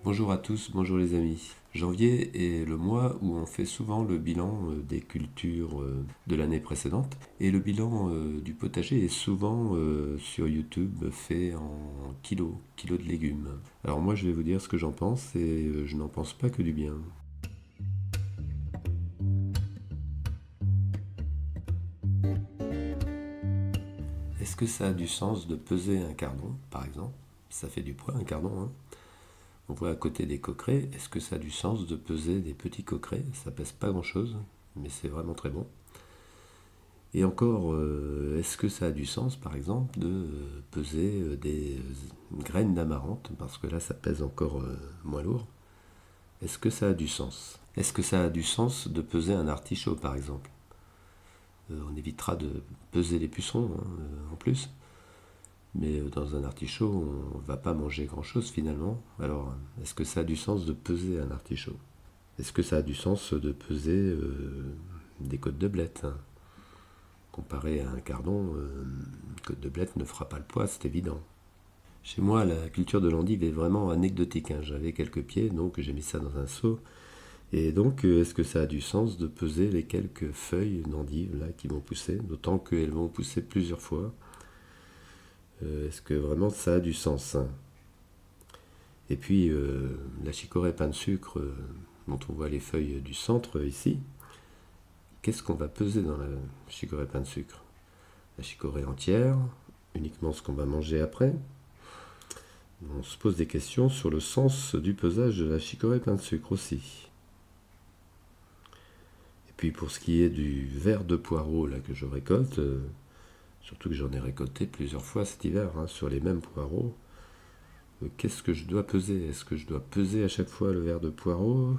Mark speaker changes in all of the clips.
Speaker 1: Bonjour à tous, bonjour les amis. Janvier est le mois où on fait souvent le bilan des cultures de l'année précédente et le bilan du potager est souvent sur YouTube fait en kilos de légumes. Alors moi je vais vous dire ce que j'en pense et je n'en pense pas que du bien. Est-ce que ça a du sens de peser un cardon par exemple? Ça fait du poids un cardon, hein. On voit à côté des coquerets, est-ce que ça a du sens de peser des petits coquerets? Ça pèse pas grand-chose, mais c'est vraiment très bon. Et encore, est-ce que ça a du sens, par exemple, de peser des graines d'amarante? Parce que là, ça pèse encore moins lourd. Est-ce que ça a du sens? Est-ce que ça a du sens de peser un artichaut, par exemple? On évitera de peser les pucerons, hein, en plus. Mais dans un artichaut, on ne va pas manger grand-chose finalement. Alors, est-ce que ça a du sens de peser un artichaut? Est-ce que ça a du sens de peser des côtes de blettes, hein? Comparé à un cardon, une côte de blettes ne fera pas le poids, c'est évident. Chez moi, la culture de l'endive est vraiment anecdotique, hein. J'avais quelques pieds, donc j'ai mis ça dans un seau. Et donc, est-ce que ça a du sens de peser les quelques feuilles d'endive là qui vont pousser, d'autant qu'elles vont pousser plusieurs fois? Est-ce que vraiment ça a du sens, hein? Et puis, la chicorée pain de sucre, dont on voit les feuilles du centre ici, qu'est-ce qu'on va peser dans la chicorée pain de sucre? La chicorée entière, uniquement ce qu'on va manger après? On se pose des questions sur le sens du pesage de la chicorée pain de sucre aussi. Et puis pour ce qui est du verre de poireau là, que je récolte, surtout que j'en ai récolté plusieurs fois cet hiver, hein, sur les mêmes poireaux, qu'est-ce que je dois peser? Est-ce que je dois peser à chaque fois le verre de poireau?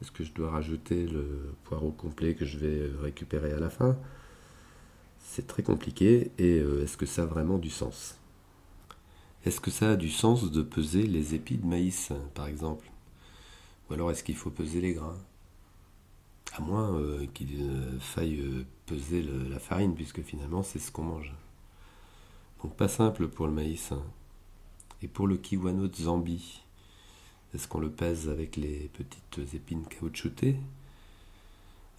Speaker 1: Est-ce que je dois rajouter le poireau complet que je vais récupérer à la fin? C'est très compliqué et est-ce que ça a vraiment du sens? Est-ce que ça a du sens de peser les épis de maïs, par exemple? Ou alors est-ce qu'il faut peser les grains? À moins qu'il faille peser la farine, puisque finalement c'est ce qu'on mange. Donc pas simple pour le maïs, hein. Et pour le kiwano de Zambie, est-ce qu'on le pèse avec les petites épines caoutchoutées?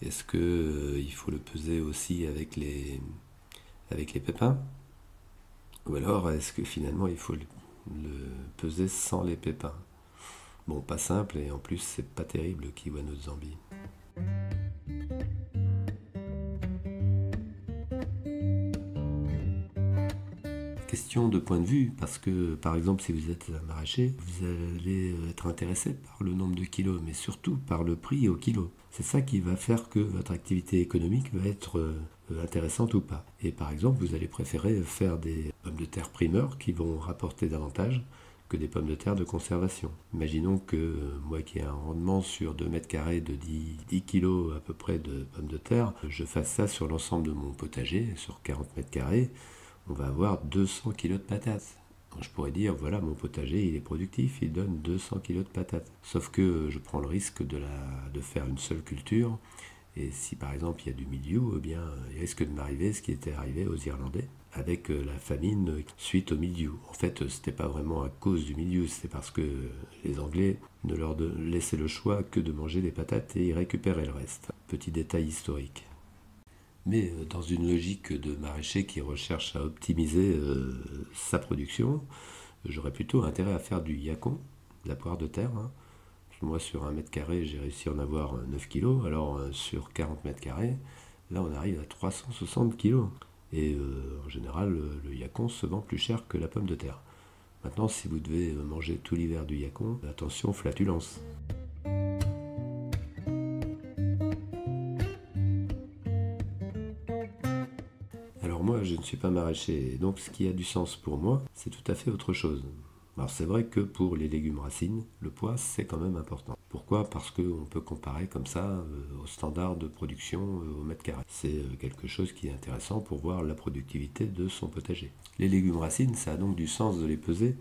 Speaker 1: Est-ce qu'il faut le peser aussi avec les pépins? Ou alors est-ce que finalement il faut le peser sans les pépins? Bon, pas simple et en plus c'est pas terrible le kiwano de Zambie. Question de point de vue, parce que par exemple si vous êtes un maraîcher, vous allez être intéressé par le nombre de kilos, mais surtout par le prix au kilo. C'est ça qui va faire que votre activité économique va être intéressante ou pas. Et par exemple, vous allez préférer faire des pommes de terre primeurs qui vont rapporter davantage que des pommes de terre de conservation. Imaginons que moi qui ai un rendement sur 2 mètres carrés de 10 kilos à peu près de pommes de terre, je fasse ça sur l'ensemble de mon potager, sur 40 mètres carrés, on va avoir 200 kilos de patates. Donc je pourrais dire, voilà, mon potager, il est productif, il donne 200 kilos de patates. Sauf que je prends le risque de faire une seule culture. Et si par exemple il y a du mildiou, eh bien, il risque de m'arriver ce qui était arrivé aux Irlandais avec la famine suite au mildiou. En fait, c'était pas vraiment à cause du mildiou, c'était parce que les Anglais ne leur laissaient le choix que de manger des patates et ils récupéraient le reste. Petit détail historique. Mais dans une logique de maraîcher qui recherche à optimiser sa production, j'aurais plutôt intérêt à faire du yacon, de la poire de terre, hein. Moi, sur 1 mètre carré, j'ai réussi à en avoir 9 kilos. Alors, sur 40 mètres carrés, là, on arrive à 360 kilos. Et en général, le yacon se vend plus cher que la pomme de terre. Maintenant, si vous devez manger tout l'hiver du yacon, attention, flatulence. Alors moi, je ne suis pas maraîcher, donc ce qui a du sens pour moi, c'est tout à fait autre chose. Alors c'est vrai que pour les légumes racines, le poids, c'est quand même important. Pourquoi? Parce qu'on peut comparer comme ça aux standards de production au mètre carré. C'est quelque chose qui est intéressant pour voir la productivité de son potager. Les légumes racines, ça a donc du sens de les peser,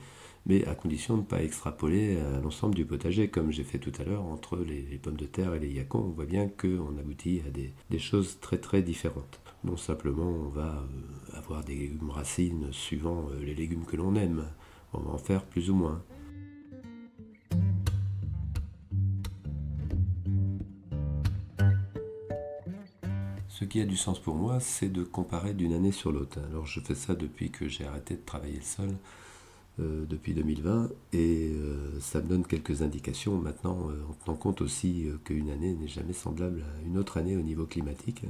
Speaker 1: mais à condition de ne pas extrapoler à l'ensemble du potager, comme j'ai fait tout à l'heure entre les pommes de terre et les yacons. On voit bien qu'on aboutit à des choses très très différentes. Non simplement on va avoir des légumes racines suivant les légumes que l'on aime, on va en faire plus ou moins. Ce qui a du sens pour moi, c'est de comparer d'une année sur l'autre. Alors je fais ça depuis que j'ai arrêté de travailler seul, depuis 2020, et ça me donne quelques indications maintenant, en tenant compte aussi qu'une année n'est jamais semblable à une autre année au niveau climatique.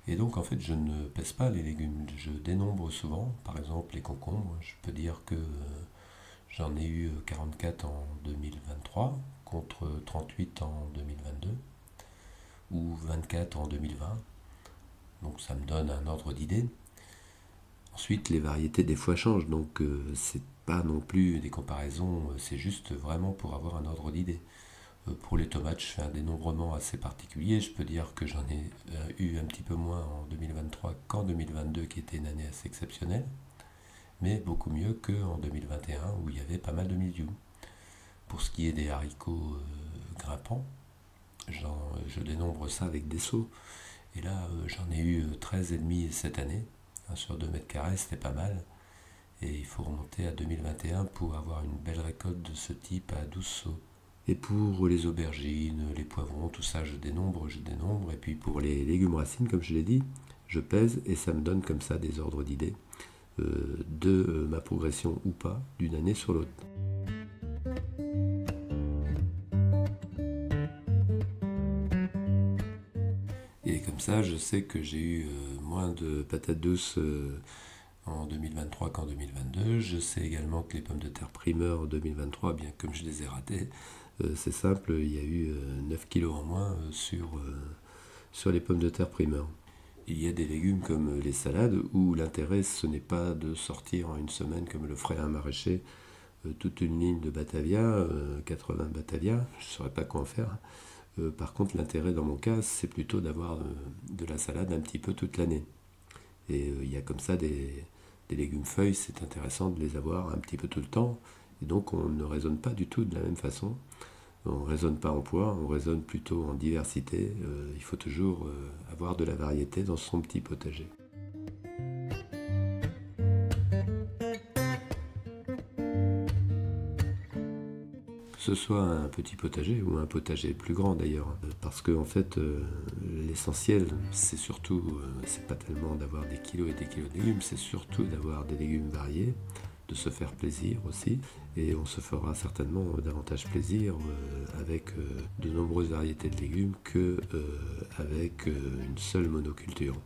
Speaker 1: Et donc en fait je ne pèse pas les légumes, je dénombre souvent, par exemple les concombres, je peux dire que j'en ai eu 44 en 2023 contre 38 en 2022 ou 24 en 2020, donc ça me donne un ordre d'idée. Ensuite les variétés des fois changent, donc c'est pas non plus des comparaisons, c'est juste vraiment pour avoir un ordre d'idée. Pour les tomates, je fais un dénombrement assez particulier. Je peux dire que j'en ai eu un petit peu moins en 2023 qu'en 2022, qui était une année assez exceptionnelle, mais beaucoup mieux qu'en 2021, où il y avait pas mal de mildiou. Pour ce qui est des haricots grimpants, je dénombre ça avec des seaux. Et là, j'en ai eu 13,5 cette année. Sur 2 mètres carrés, c'était pas mal. Et il faut remonter à 2021 pour avoir une belle récolte de ce type à 12 seaux. Et pour les aubergines, les poivrons, tout ça, je dénombre. Et puis pour les légumes racines, comme je l'ai dit, je pèse et ça me donne comme ça des ordres d'idées de ma progression ou pas d'une année sur l'autre. Et comme ça, je sais que j'ai eu moins de patates douces en 2023 qu'en 2022. Je sais également que les pommes de terre primeur 2023, bien comme je les ai ratées, c'est simple, il y a eu 9 kilos en moins sur les pommes de terre primeur. Il y a des légumes comme les salades où l'intérêt ce n'est pas de sortir en une semaine comme le ferait un maraîcher toute une ligne de Batavia, 80 Batavia, je ne saurais pas quoi en faire. Par contre l'intérêt dans mon cas c'est plutôt d'avoir de la salade un petit peu toute l'année. Et il y a comme ça des légumes feuilles, c'est intéressant de les avoir un petit peu tout le temps. Et donc on ne raisonne pas du tout de la même façon. On ne raisonne pas en poids, on raisonne plutôt en diversité. Il faut toujours avoir de la variété dans son petit potager. Que ce soit un petit potager ou un potager plus grand d'ailleurs, parce que en fait l'essentiel c'est surtout, c'est pas tellement d'avoir des kilos et des kilos de légumes, c'est surtout d'avoir des légumes variés, de se faire plaisir aussi, et on se fera certainement davantage plaisir avec de nombreuses variétés de légumes que avec une seule monoculture.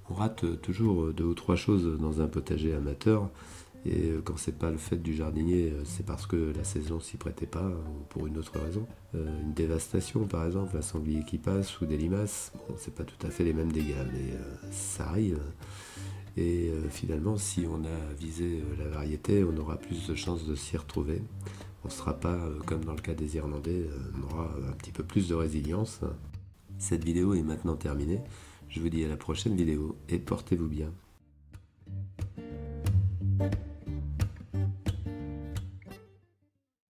Speaker 1: On rate toujours 2 ou 3 choses dans un potager amateur, et quand c'est pas le fait du jardinier, c'est parce que la saison s'y prêtait pas ou pour une autre raison. Une dévastation par exemple, un sanglier qui passe ou des limaces, bon, c'est pas tout à fait les mêmes dégâts, mais ça arrive. Et finalement, si on a visé la variété, on aura plus de chances de s'y retrouver. On ne sera pas, comme dans le cas des Irlandais, on aura un petit peu plus de résilience. Cette vidéo est maintenant terminée. Je vous dis à la prochaine vidéo et portez-vous bien.